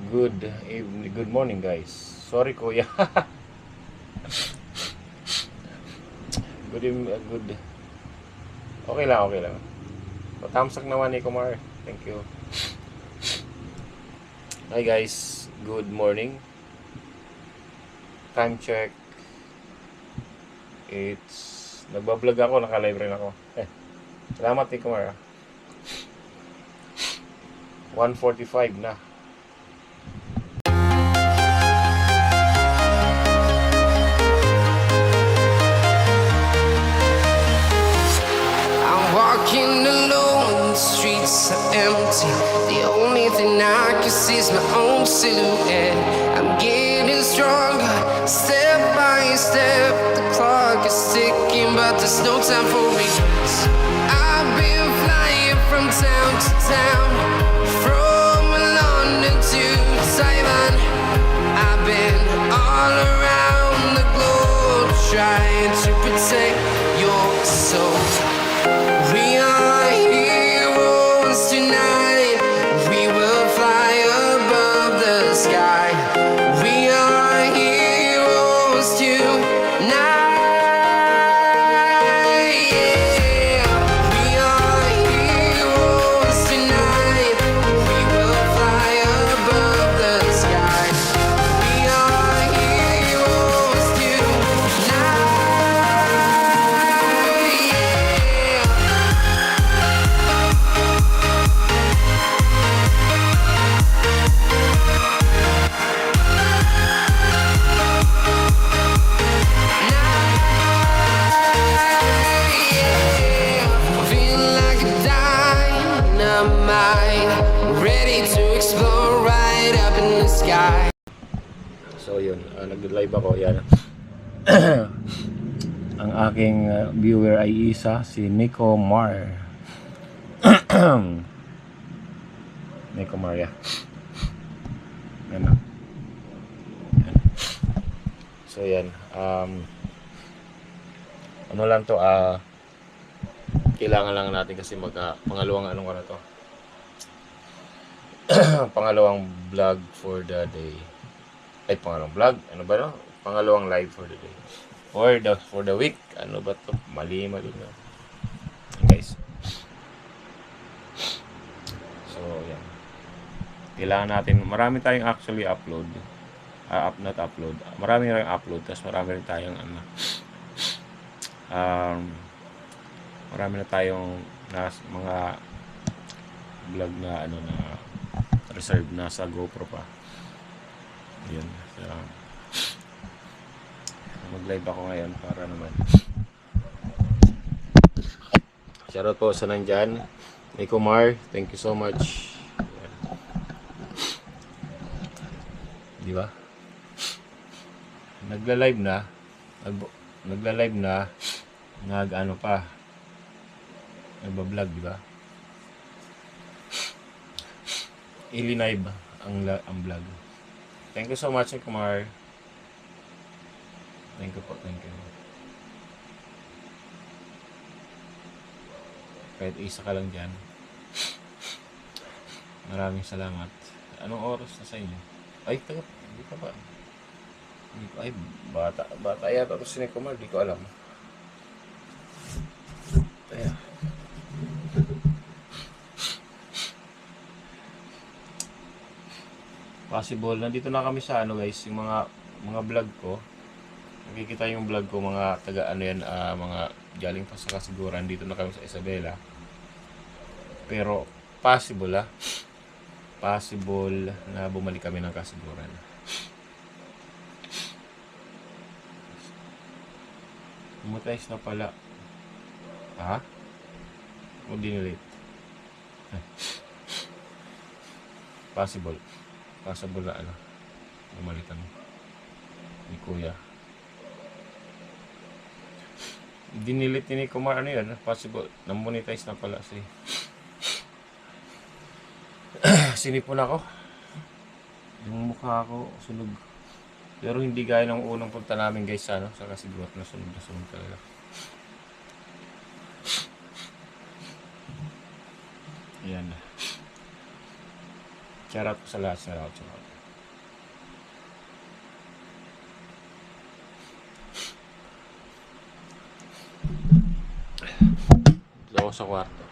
Good evening, good morning guys. Sorry kuya. Good. Okay lang, okay lang. Patamsak naman ni Kumar. Thank you. Hi guys, good morning. Time check. Nagbablog ako, naka-live rin ako. Salamat ni Kumar. 1:45 na. Walking alone, the streets are empty. The only thing I can see is my own silhouette. I'm getting stronger, step by step. The clock is ticking, but there's no time for regrets. I've been flying from town to town, from London to Taiwan. I've been all around the globe, trying to protect your soul. We are heroes tonight. We will fly above the sky. We are heroes tonight. Yeah. We are heroes tonight. We will fly above the sky. We are heroes tonight. Ready to explore right up in the sky. So yun, nag-live ako. Yan. Ang aking viewer ay isa, si Nico Mar. Nico Mar, yeah. Yan na. Yan. So yan, ano lang to, kailangan lang natin kasi pangalawang anong ano to. Pangalawang vlog for the day. Ay, pangalawang vlog? Ano ba no? Pangalawang live for the day. For the week. Ano ba to? Mali na. Guys. So, yan. Kailangan natin, marami tayong actually upload. Not upload. Marami tayong upload. Tapos marami rin tayong marami na tayong mga vlog na na reserve na sa GoPro pa. Yan. Mag-live ako ngayon para naman. Shoutout po sa nandyan. Nico Mar, thank you so much. Yan. Di ba? Nagla-live na. Nagla-live na. Nag-ano pa. Nagba-vlog, di ba? Ilinive ang vlog. Thank you so much, Kumar. Thank you po, thank you. Kahit isa ka lang dyan. Maraming salamat. Anong oras na sa inyo? Ay, hindi ka ba? Ay, bata yata ito si Kumar, di ko alam. Ayan. Possible. Nandito na kami sa guys, yung mga vlog ko. Nakikita yung vlog ko, mga taga mga galing pa sa Kasiguran. Dito na kami sa Isabela. Pero possible na bumalik kami ng Kasiguran. Umutayos na pala. Ha? O dinilit? Possible na bumalikan ni Kuya. Dinilit ni Kumar, yun, possible, na-monetize na pala sinipon ako. Yung mukha ko sunog. Pero hindi gaya ng unang punta namin guys sa Kasigurat, na sunog talaga. Ayan. Shoutout po sa lahat. Shoutout. sa kwarto.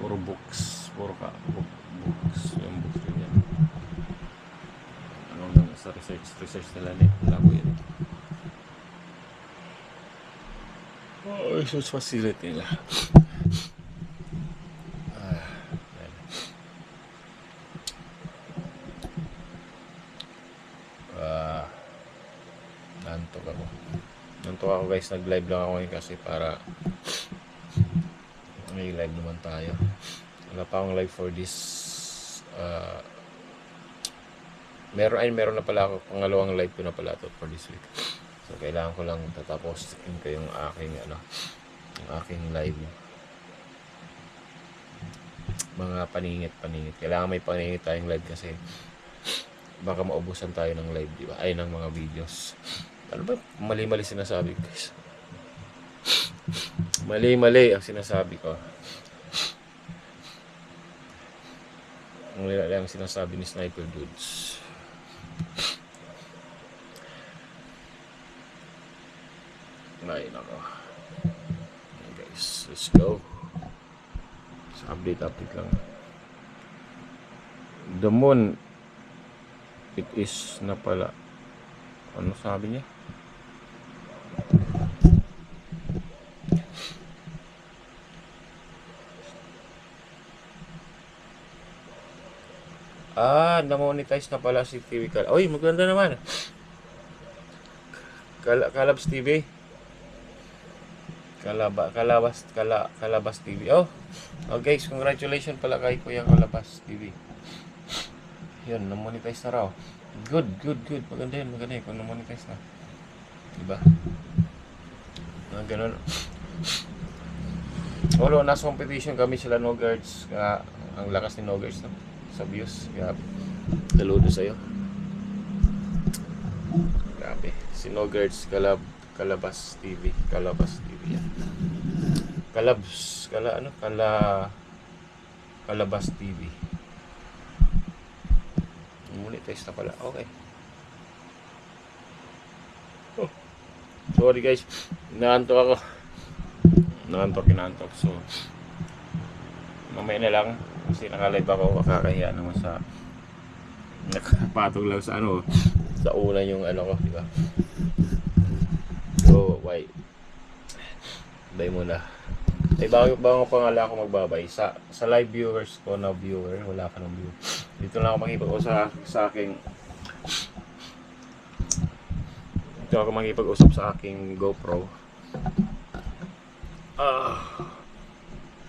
Puro books. Puro books. Yung books yun yan. Anong nang sa research nila na wala ko yun. Research facility nila. Nantok ako guys, nag-live lang ako ngayon kasi para may live naman tayo. Wala pa akong live for this meron na pala ako, pangalawang live ko na pala to for this week. So kailangan ko lang tatapusin ko yung aking live. Mga paningit. Kailangan may paningit tayong live kasi baka maubusan tayo ng live, di ba? Ay, ng mga videos. Ano ba? Mali-mali sinasabi ko, guys. Mali-mali ang sinasabi ko. Mali ang sinasabi ni Sniper Dudes. Ay, nako. Okay, guys, let's go. Sa update lang. The moon, it is na pala. Ano sabi niya? Na-monetize na pala si TV Kalabas. Oy, maganda naman. Kalabas TV. Kalabas TV. Oh, guys, congratulations pala kay Kuya Kalabas TV. Yun, na-monetize na raw. Good. Maganda yun kung na-monetize na. Diba? Ganun. Although, nasa competition kami sila No Guards. Ang lakas ni No Guards, no? Sa views. Grabe. Saludo sa'yo. Grabe. Si No Guards, Kalabas TV. Kalabas TV yan. Kalabas TV. Monetize na pala. Okay. Oh. Sorry guys. Inaantok ako. Inaantok. So, mamaya na lang. Kasi nakalive ako. Kakahiya naman sa nakapatog lang sa sa una yung ko, di ba? So, wait. Bay muna. Ay, bago pa nga lang ako magbabay. Sa live viewers ko na viewer, wala ka ng view. Dito lang ako makipag-usap sa aking sa aking GoPro.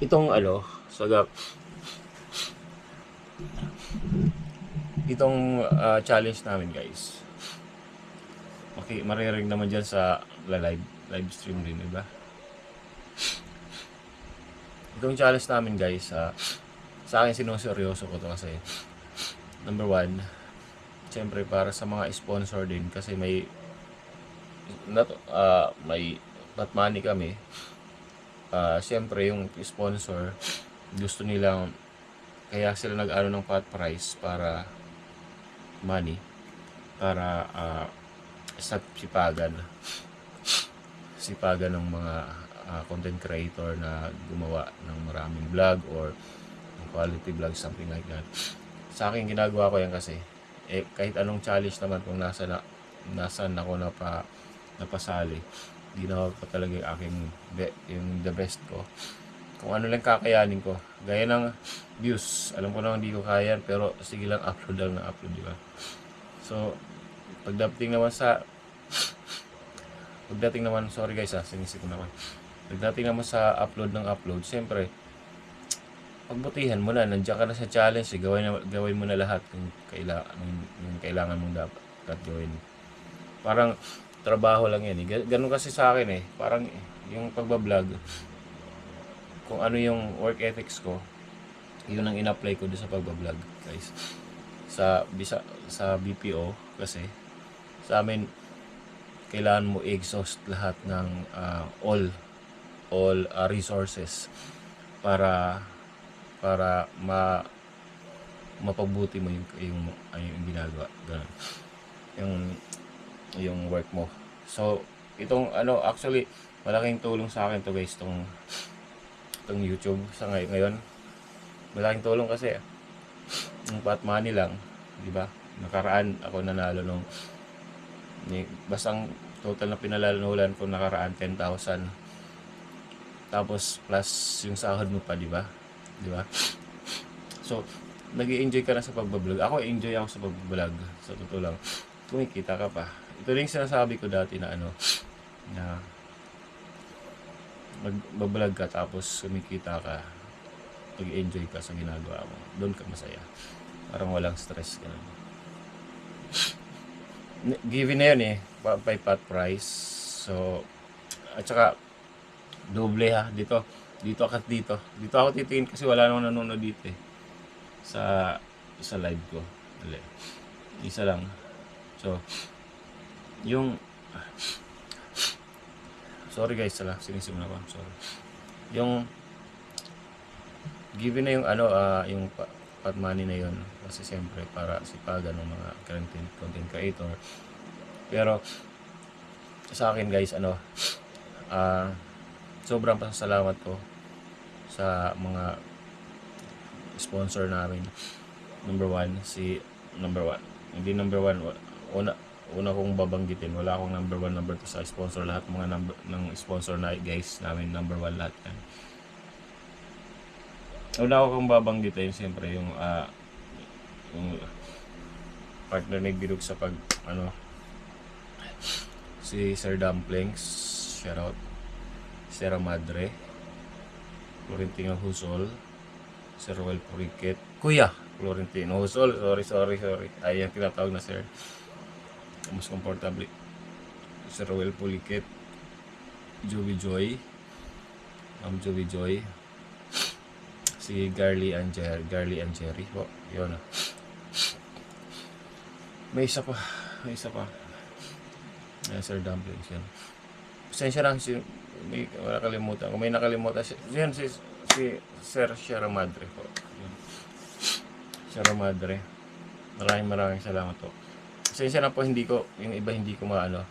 Itong challenge namin guys. Okay, maririnig naman dyan sa live stream din, diba? Itong challenge namin guys, sa akin sinuseryoso ko to kasi number 1, siyempre para sa mga sponsor din kasi may pot money kami. Siyempre yung sponsor gusto nilang, kaya sila nag-ano ng pot price para money para sa sipagan ng mga content creator na gumawa ng maraming vlog or quality vlog, something like that. Sa akin ginagawa ko yan kasi kahit anong challenge naman kung nasaan ako napasali, ginawa ko talaga yung aking yung the best ko. Kung ano lang kakayanin ko, gaya ng views, alam ko naman hindi ko kaya pero sige lang, upload, di ba? So pagdating naman, sorry guys sinisip ko naman. Pagdating naman sa upload, siyempre pagbutihan mo na, nandiyan ka na sa challenge, gawin mo na lahat yung kailangan mong dapat gawin. Parang trabaho lang yan. Ganun kasi sa akin parang yung pagbablog, kung ano yung work ethics ko, yun ang in-apply ko doon sa pagbablog guys. Sa BPO kasi sa amin kailangan mo exhaust lahat ng all resources para mapabuti mo yung ginagawa, ganun yung work mo. So itong actually malaking tulong sa akin to guys, itong YouTube sa ngayon. Malaking tulong kasi yung pot money lang, di ba? Nakaraan ako nanalo nung basta ang total na pinalanulan ko nakaraan 10,000. Tapos plus yung sahod mo pa, di ba? Di ba? So, nag-i-enjoy ka na sa pagbablog. Ako, enjoy ako sa pagbablog. Sa totoo lang, kumikita ka pa. Ito rin sinasabi ko dati na na magbablog ka tapos kumikita ka, mag-enjoy ka sa ginagawa mo. Doon ka masaya. Parang walang stress ka na. Given na yun by pot price. So, at saka, doble ha, dito ako titingin kasi wala nang nanonood dito sa live ko. Dali. Isa lang. So, yung sorry guys, sinisimula ko. Sorry. Yung given na yung yung pot money na yun kasi siyempre para sipagan ng mga content creator. Pero sa akin guys, sobrang pasasalamat ko sa mga sponsor namin. Number one. Hindi number one. Una kong babanggitin. Wala akong number 1, number 2 sa sponsor. Lahat mga ng sponsor na guys namin, number 1 lahat yan. Una akong babanggitin, siyempre, yung partner ni Bidog sa si Sir Dumplings. Shoutout. Sierra Madre. Florentino Husol. Sir Roel Puriket. Kuya Florentino Husol. Sorry. Ay, yung tinatawag na sir. Mas comfortable. Sir Roel Puriket. Joey Joy. Joey Joy. Si Garly and Jerry po. Yun. May isa pa. Sir Dumplings yan. Pasensya lang may nakalimutan. Kung may nakalimutan yan si Sir Sierra Madre po. Yan. Sierra Madre. Maraming salamat po. Pasensya lang po yung iba hindi ko maano.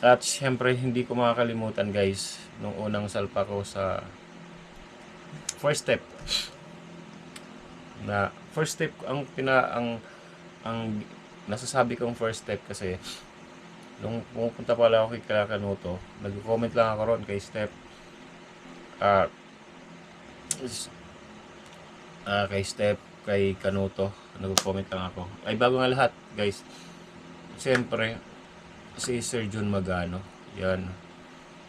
At siyempre hindi ko makakalimutan guys nung unang salpa ko sa first step ang nasasabi kong first step kasi nung pumunta pala ako kay Kanuto, nag-comment lang ako ron kay Step. Kay Kanuto, nag-comment lang ako. Ay, bago nga lahat, guys. Siyempre, si Sir John Magano. Yan.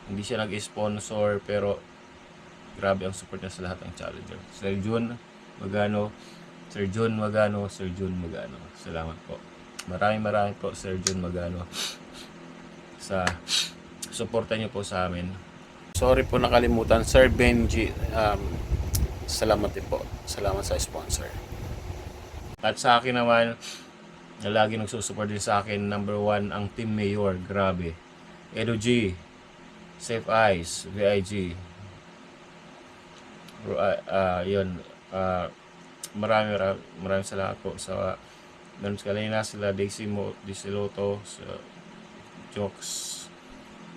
Hindi siya nag-sponsor, pero grabe ang support niya sa lahat ng challenger. Sir John Magano. Salamat po. Maraming po, Sir John Magano, sa suporta niyo po sa amin. Sorry po nakalimutan, Sir Benji. Salamat din po. Salamat sa sponsor. At sa akin naman, na lagi nagsusupport din sa akin, number 1 ang Team Mayor. Grabe. Edo G, Safe Eyes, VIG. Yun. Maraming salamat po sa meron kanina sila Daisy Loto, sa Jokes.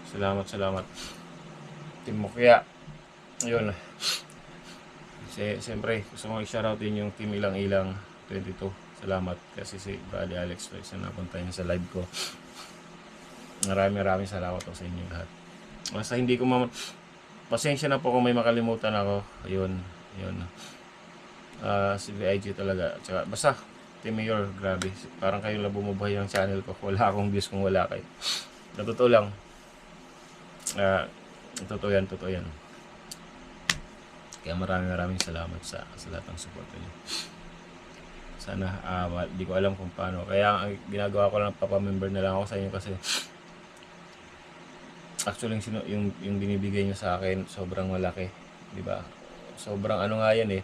Salamat. Team Mukya. Yun. Siyempre, gusto ko i-shoutout din yung Team Ilang 22. Salamat kasi si Brady Alex na napunta niya sa live ko. Maraming salamat po sa inyo lahat. Basta hindi ko pasensya na po kung may makalimutan ako. Yun. Si VIG talaga. Tsaka, basta Team Mayor, grabe. Parang kayo lang bumubuhay ng channel ko. Wala akong views kung wala kayo. Totoo lang. Totoo yan. Kaya maraming salamat sa lahat ng support niyo. Sana, di ko alam kung paano. Kaya ginagawa ko lang, papamember na lang ako sa inyo kasi actually yung binibigay niyo sa akin sobrang malaki, di ba? Sobrang nga yan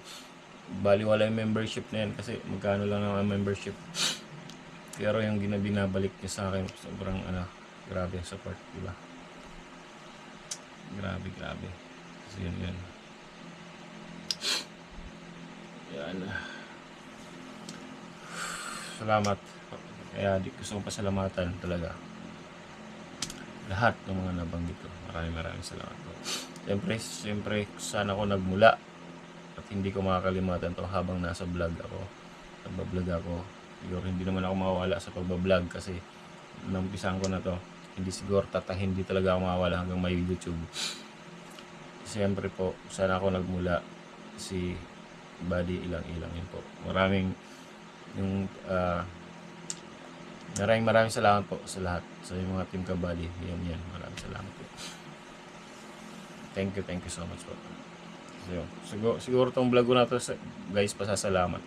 bali wala yung membership na yan kasi magkano lang ang membership. Pero yung binabalik niyo sa akin sobrang grabe yung support, di ba? Grabe. Kasi yun. Yan. Salamat. Kaya gusto kong pasalamatan talaga lahat ng mga nabanggit ko. Maraming salamat po. Siyempre, saan ako nagmula at hindi ko makakalimutan to habang nasa vlog ako. Nagbablog ako. Siguro hindi naman ako mawawala sa pagbablog kasi nampisan ko na to. Hindi siguro hindi talaga ako mawawala hanggang may YouTube. Siyempre po, saan ako nagmula, si Buddy Ilang-Ilang yun po. Maraming salamat po sa lahat. Sa mga team Kabady. Yan. Maraming salamat po. Thank you so much po. So, siguro tong vlog ko na to, guys, pasasalamat.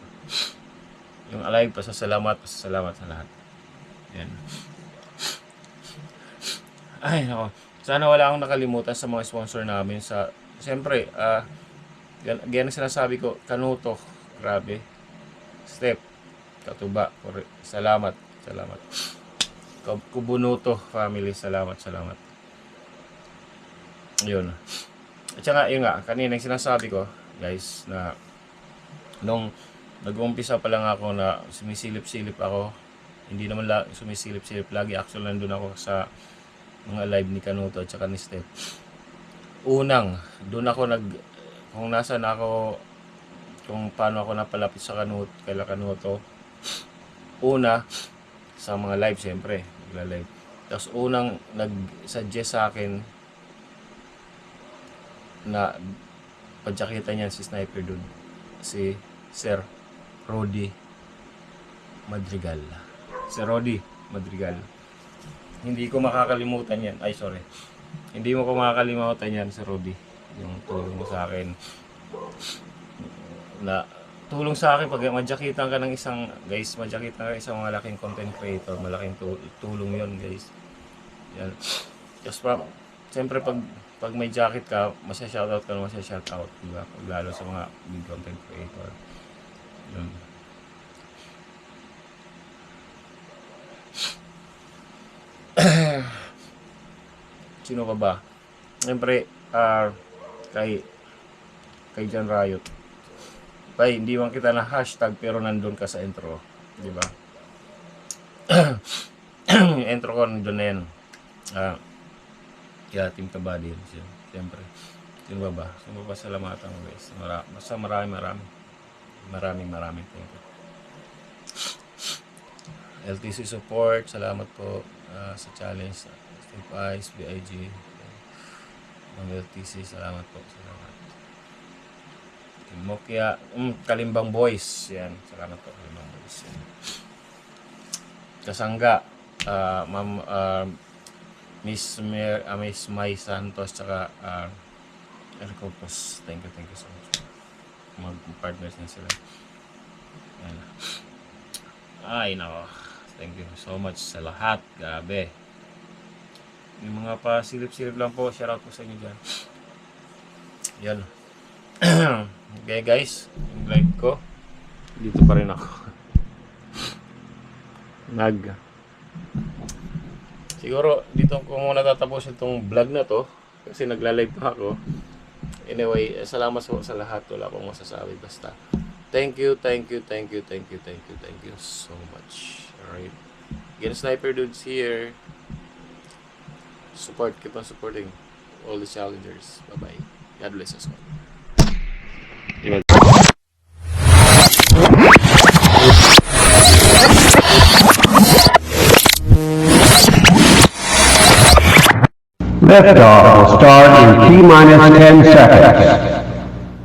Yung alive, pasasalamat sa lahat. Yan. Ay, nako. Sana wala akong nakalimutan sa mga sponsor namin. Siyempre, yan ang sinasabi ko, Kanuto, grabe. Step, Katuba, salamat. Kubunuto family, salamat. Yun. At saka, yun nga, kanina yung sinasabi ko, guys, na nung nag-umpisa pa lang ako na sumisilip-silip ako, hindi naman sumisilip-silip lagi, actually nandun ako sa mga live ni Kanuto at saka ni Steph. Doon ako kung nasaan ako, kung paano ako napalapit sa kaila Kanuto. Una, sa mga live, siyempre, nagla-live. Tapos unang nag-suggest sa akin na padyakitan niyan si Sniper doon. Si Sir Rody Madrigal. Sir Rody Madrigal. Hindi ko makakalimutan yan. Ay, sorry. Hindi mo ko makakalimutan yan, Sir Rody. Yung tulong mo sa akin. Tulong sa akin pag madyakitan ka ng isang, guys, madyakitan ka ng isang malaking content creator. Malaking tulong yun, guys. Yan. Just siyempre pag may jacket ka, masya-shoutout ka, diba? Lalo sa mga big content creator. Yun. Sino ka ba? Siyempre, kay John Riot. Hindi man kita na hashtag pero nandun ka sa intro. Diba? Yung intro ko nandun na yan. Kaya Team Kabady. Siyempre. Sino ba? Salamatan ko, guys. Maraming thank you. LTC support. Salamat po sa challenge. Steve Ice, BIG. LTC. Salamat po. Mokya, Kalimbang Boys. Yan. Salamat po, Kalimbang Boys. Yan. Kasangga, Ma'am Miss May Santos, tsaka Ercopos. Thank you so much. Mag-partners na sila. Yan. Ay, nako. Thank you so much sa lahat. Grabe. Yung mga pasilip-silip lang po, shoutout po sa inyo dyan. Yan. Okay, guys, yung live ko, dito pa rin ako. Siguro, dito ko muna tatapos itong vlog na to, kasi nagla-live pa ako. Anyway, salamat po sa lahat. Wala akong masasabi, basta. Thank you so much. Alright. Again, Sniper Dudes here. Keep on supporting all the challengers. Bye-bye. God bless us all. Liftoff will start in T-minus 10 seconds.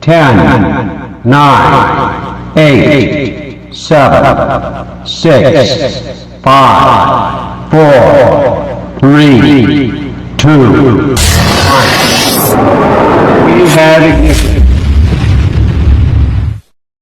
10, 9, 8, 7, 6, 5, 4, 3, 2, 1. We have ignition.